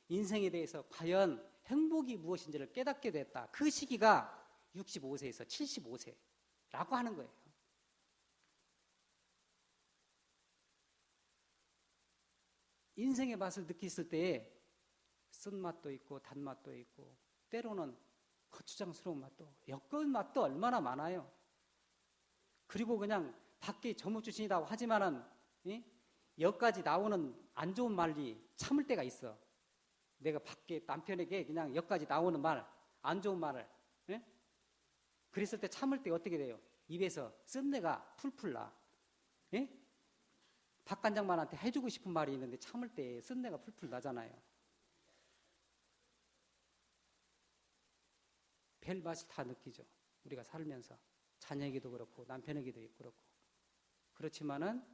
인생에 대해서 과연 행복이 무엇인지를 깨닫게 됐다. 그 시기가 65세에서 75세라고 하는 거예요. 인생의 맛을 느꼈을 때에 쓴맛도 있고 단맛도 있고 때로는 거추장스러운 맛도 역겨운 맛도 얼마나 많아요. 그리고 그냥 밖에 전무주신이라고 하지만은 여기까지 나오는 안 좋은 말이 참을 때가 있어. 내가 밖에 남편에게 그냥 여기까지 나오는 말, 안 좋은 말을 그랬을 때 참을 때 어떻게 돼요? 입에서 쓴내가 풀풀 나. 박관장만한테 해주고 싶은 말이 있는데 참을 때 쓴내가 풀풀 나잖아요. 별 맛을 다 느끼죠. 우리가 살면서 자녀에게도 그렇고 남편에게도 그렇고 그렇지만은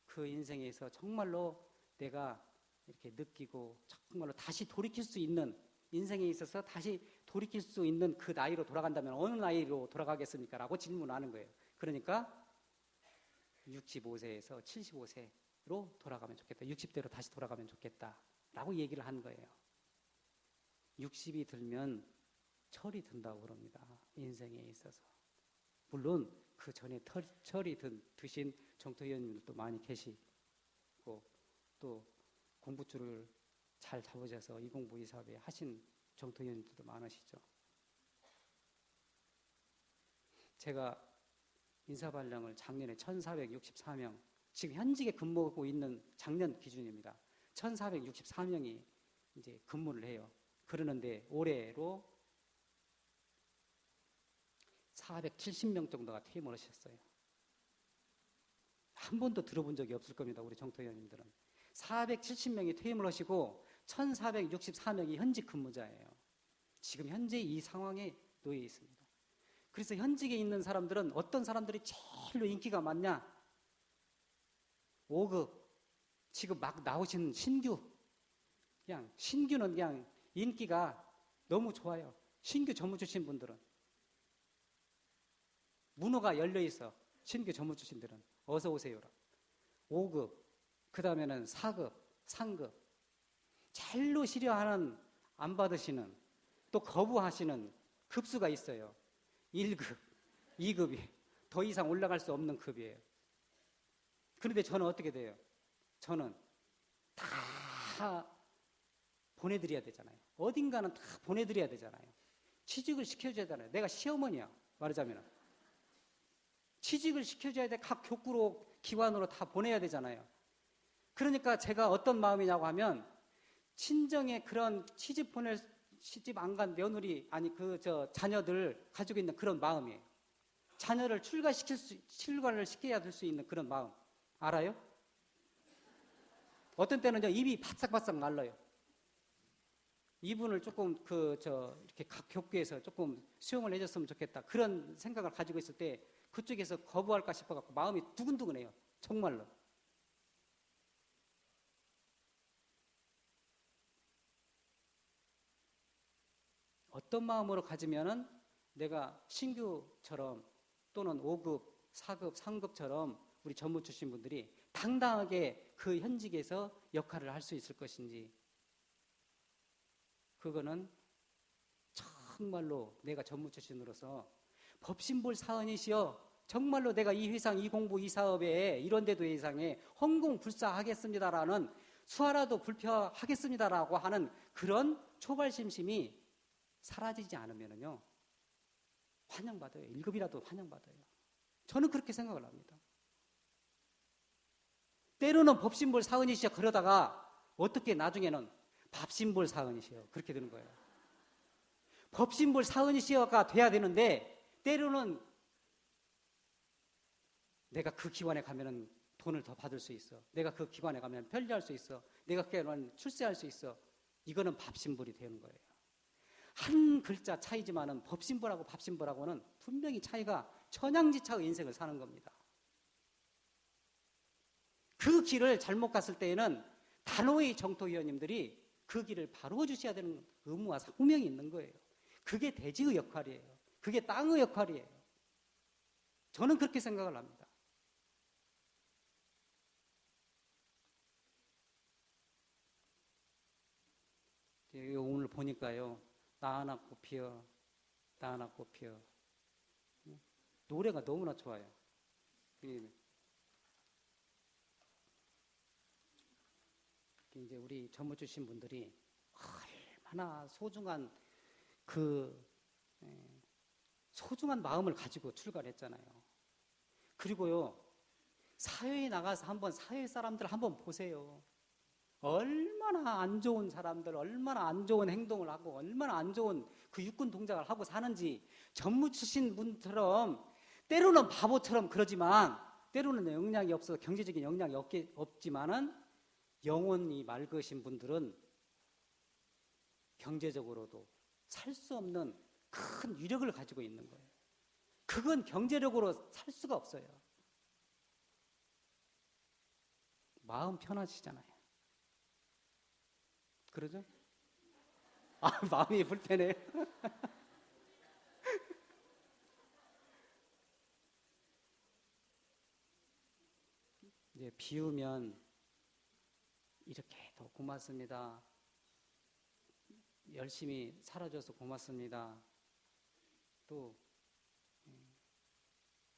그 인생에서 정말로 내가 이렇게 느끼고 정말로 다시 돌이킬 수 있는 인생에 있어서 다시 돌이킬 수 있는 그 나이로 돌아간다면 어느 나이로 돌아가겠습니까? 라고 질문하는 거예요. 그러니까 65세에서 75세로 돌아가면 좋겠다. 60대로 다시 돌아가면 좋겠다. 라고 얘기를 한 거예요. 60이 들면 철이 든다고 그럽니다. 인생에 있어서. 물론 그 전에 철이 드신 정토위원님도 많이 계시고 또 공부줄을 잘 잡으셔서 이공부 이사회 하신 정토위원님들도 많으시죠. 제가 인사발령을 작년에 1464명, 지금 현직에 근무하고 있는 작년 기준입니다. 1464명이 이제 근무를 해요. 그러는데 올해로 470명 정도가 퇴임을 하셨어요. 한 번도 들어본 적이 없을 겁니다. 우리 정토위원님들은. 470명이 퇴임을 하시고 1464명이 현직 근무자예요. 지금 현재 이 상황에 놓여 있습니다. 그래서 현직에 있는 사람들은 어떤 사람들이 제일로 인기가 많냐? 5급 지금 막 나오신 신규 그냥 신규는 그냥 인기가 너무 좋아요. 신규 전무 출신 분들은 문호가 열려있어. 신규 전무 출신들은 어서 오세요라. 5급 그 다음에는 4급, 상급. 젤로 싫어하는, 안 받으시는, 또 거부하시는 급수가 있어요. 1급, 2급이 더 이상 올라갈 수 없는 급이에요. 그런데 저는 어떻게 돼요? 저는 다 보내드려야 되잖아요. 어딘가는 다 보내드려야 되잖아요. 취직을 시켜줘야 되잖아요. 내가 시어머니야, 말하자면. 취직을 시켜줘야 돼. 각 교구로, 기관으로 다 보내야 되잖아요. 그러니까 제가 어떤 마음이냐고 하면, 친정에 그런 시집 안 간 며느리, 아니, 자녀들 가지고 있는 그런 마음이에요. 자녀를 출가를 시켜야 될 수 있는 그런 마음. 알아요? 어떤 때는요, 입이 바싹바싹 말라요. 이분을 조금 이렇게 각 교구에서 조금 수용을 해줬으면 좋겠다. 그런 생각을 가지고 있을 때 그쪽에서 거부할까 싶어갖고 마음이 두근두근해요. 정말로. 어떤 마음으로 가지면은 내가 신규처럼 또는 5급, 4급, 3급처럼 우리 전무 출신 분들이 당당하게 그 현직에서 역할을 할 수 있을 것인지, 그거는 정말로 내가 전무 출신으로서 법신볼 사언이시여, 정말로 내가 이 회상, 이 공부, 이 사업에 이런 데도 예상에 헌공불사하겠습니다라는, 수하라도 불표하겠습니다라고 하는 그런 초발심심이 사라지지 않으면요, 환영받아요. 1급이라도 환영받아요. 저는 그렇게 생각을 합니다. 때로는 법신볼 사은이시여 그러다가 어떻게 나중에는 밥신볼 사은이시여 그렇게 되는 거예요. 법신볼 사은이시여가 돼야 되는데 때로는 내가 그 기관에 가면은 돈을 더 받을 수 있어. 내가 그 기관에 가면 편리할 수 있어. 내가 그게 출세할 수 있어. 이거는 밥신볼이 되는 거예요. 한 글자 차이지만은 법신볼하고 밥신볼하고는 분명히 차이가 천양지차의 인생을 사는 겁니다. 그 길을 잘못 갔을 때에는 단호히 정토위원님들이 그 길을 바로 주셔야 되는 의무와 사명이 있는 거예요. 그게 대지의 역할이에요. 그게 땅의 역할이에요. 저는 그렇게 생각을 합니다. 오늘 보니까요, 나 하나 꽃피어, 나 하나 꽃피어. 노래가 너무나 좋아요. 이제 우리 전무 주신 분들이 얼마나 소중한 소중한 마음을 가지고 출가를 했잖아요. 그리고요, 사회에 나가서 한번 사회 사람들 한번 보세요. 얼마나 안 좋은 사람들, 얼마나 안 좋은 행동을 하고, 얼마나 안 좋은 그 육군 동작을 하고 사는지. 전무 출신 분처럼 때로는 바보처럼 그러지만, 때로는 역량이 없어서 경제적인 역량이 없지만은 영혼이 맑으신 분들은 경제적으로도 살 수 없는 큰 위력을 가지고 있는 거예요. 그건 경제력으로 살 수가 없어요. 마음 편하시잖아요. 그러죠? 마음이 불편해. 이제 비우면 이렇게 더 고맙습니다. 열심히 살아줘서 고맙습니다. 또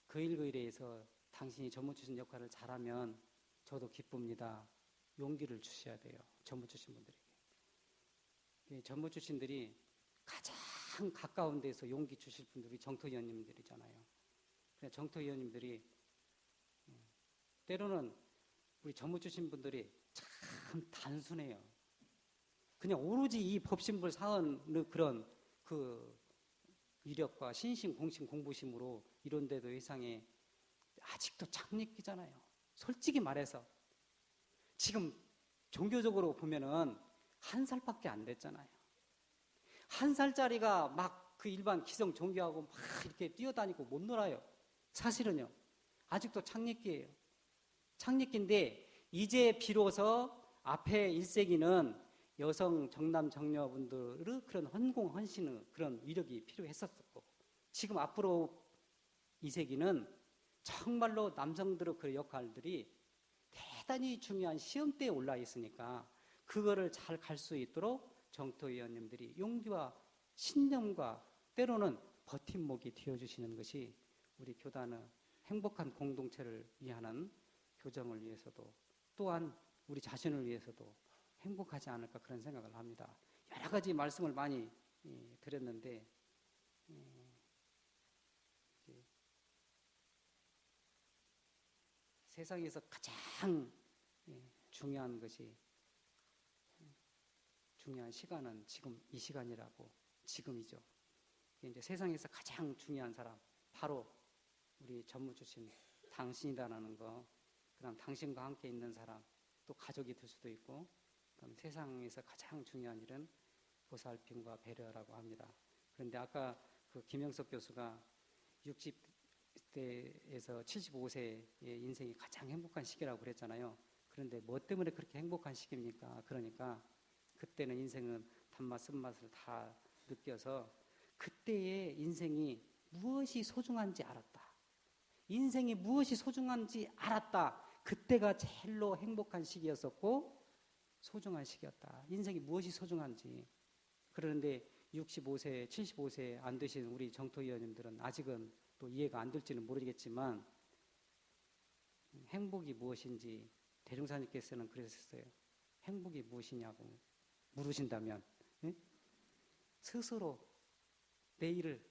그 일 그 일에서 당신이 전무 출신 역할을 잘하면 저도 기쁩니다. 용기를 주셔야 돼요. 전무 출신 분들에게. 전무 출신들이 가장 가까운 데서 용기 주실 분들이 정토위원님들이잖아요. 그래서 정토위원님들이 때로는 우리 전무 출신 분들이 참 단순해요. 그냥 오로지 이 법신불 사언의 그런 그 위력과 신심, 공심, 공부심으로 이런 데도 이상에 아직도 창립기잖아요. 솔직히 말해서 지금 종교적으로 보면은 1살밖에 안 됐잖아요. 1살짜리가 막 그 일반 기성 종교하고 막 이렇게 뛰어다니고 못 놀아요. 사실은요. 아직도 창립기예요. 창립기인데 이제 비로소 앞에 1세기는 여성 정남 정녀분들의 그런 헌공 헌신의 그런 위력이 필요했었고, 지금 앞으로 2세기는 정말로 남성들의 그 역할들이 대단히 중요한 시험대에 올라 있으니까 그거를 잘 갈 수 있도록 정토위원님들이 용기와 신념과 때로는 버팀목이 되어주시는 것이 우리 교단의 행복한 공동체를 위하는 교정을 위해서도 또한 우리 자신을 위해서도 행복하지 않을까 그런 생각을 합니다. 여러 가지 말씀을 많이 드렸는데 세상에서 가장 중요한 것이 중요한 시간은 지금 이 시간이라고 지금이죠. 이제 세상에서 가장 중요한 사람 바로 우리 전무 주신 당신이라는 거, 그다음 당신과 함께 있는 사람, 또 가족이 될 수도 있고, 그다음 세상에서 가장 중요한 일은 보살핌과 배려라고 합니다. 그런데 아까 그 김영석 교수가 60대에서 75세의 인생이 가장 행복한 시기라고 그랬잖아요. 그런데 뭐 때문에 그렇게 행복한 시기입니까? 그러니까 그때는 인생은 단맛 쓴맛을 다 느껴서 그때의 인생이 무엇이 소중한지 알았다. 인생이 무엇이 소중한지 알았다. 그때가 제일로 행복한 시기였었고 소중한 시기였다. 인생이 무엇이 소중한지. 그런데 65세, 75세 안 되신 우리 정토위원님들은 아직은 또 이해가 안 될지는 모르겠지만 행복이 무엇인지 대종사님께서는 그러셨어요. 행복이 무엇이냐고 물으신다면 스스로 내 일을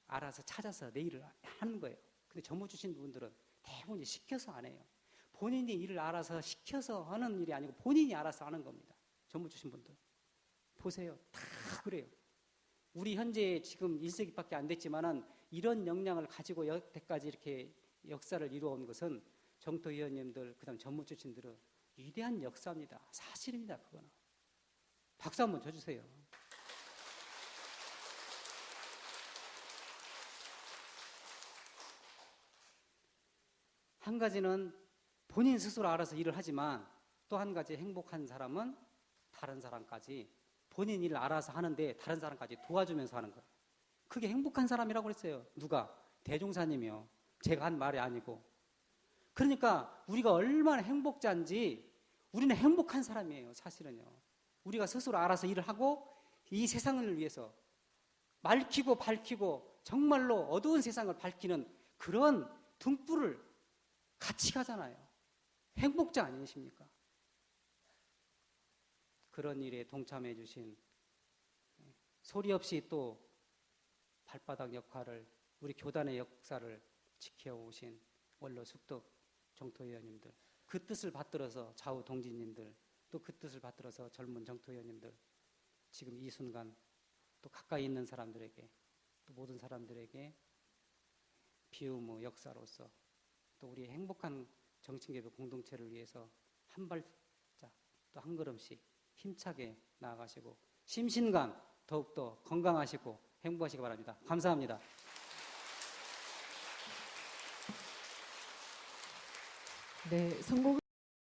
알아서 찾아서 내 일을 하는 거예요. 근데 전무 주신 분들은 대부분 시켜서 안 해요. 본인이 일을 알아서 시켜서 하는 일이 아니고 본인이 알아서 하는 겁니다. 전무 주신 분들 보세요. 다 그래요. 우리 현재 지금 1세기밖에 안 됐지만은 이런 역량을 가지고 여태까지 이렇게 역사를 이루어온 것은 정토위원님들 그다음 전무 출신들은 위대한 역사입니다. 사실입니다. 그거는 박수 한번 쳐주세요. 한 가지는 본인 스스로 알아서 일을 하지만 또 한 가지 행복한 사람은 다른 사람까지 본인 일을 알아서 하는데 다른 사람까지 도와주면서 하는 거예요. 그게 행복한 사람이라고 그랬어요. 누가? 대종사님이요. 제가 한 말이 아니고. 그러니까 우리가 얼마나 행복자인지 우리는 행복한 사람이에요. 사실은요. 우리가 스스로 알아서 일을 하고 이 세상을 위해서 맑히고 밝히고 정말로 어두운 세상을 밝히는 그런 등불을 같이 가잖아요. 행복자 아니십니까? 그런 일에 동참해 주신 소리 없이 또 발바닥 역할을 우리 교단의 역사를 지켜오신 원로 숙덕 정토위원님들, 그 뜻을 받들어서 좌우 동지님들, 또 그 뜻을 받들어서 젊은 정토위원님들, 지금 이 순간 또 가까이 있는 사람들에게 또 모든 사람들에게 비움의 역사로서 또 우리의 행복한 정신개별 공동체를 위해서 한 발짝 또 한 걸음씩 힘차게 나아가시고 심신간 더욱더 건강하시고 행복하시기 바랍니다. 감사합니다. 네, 선곡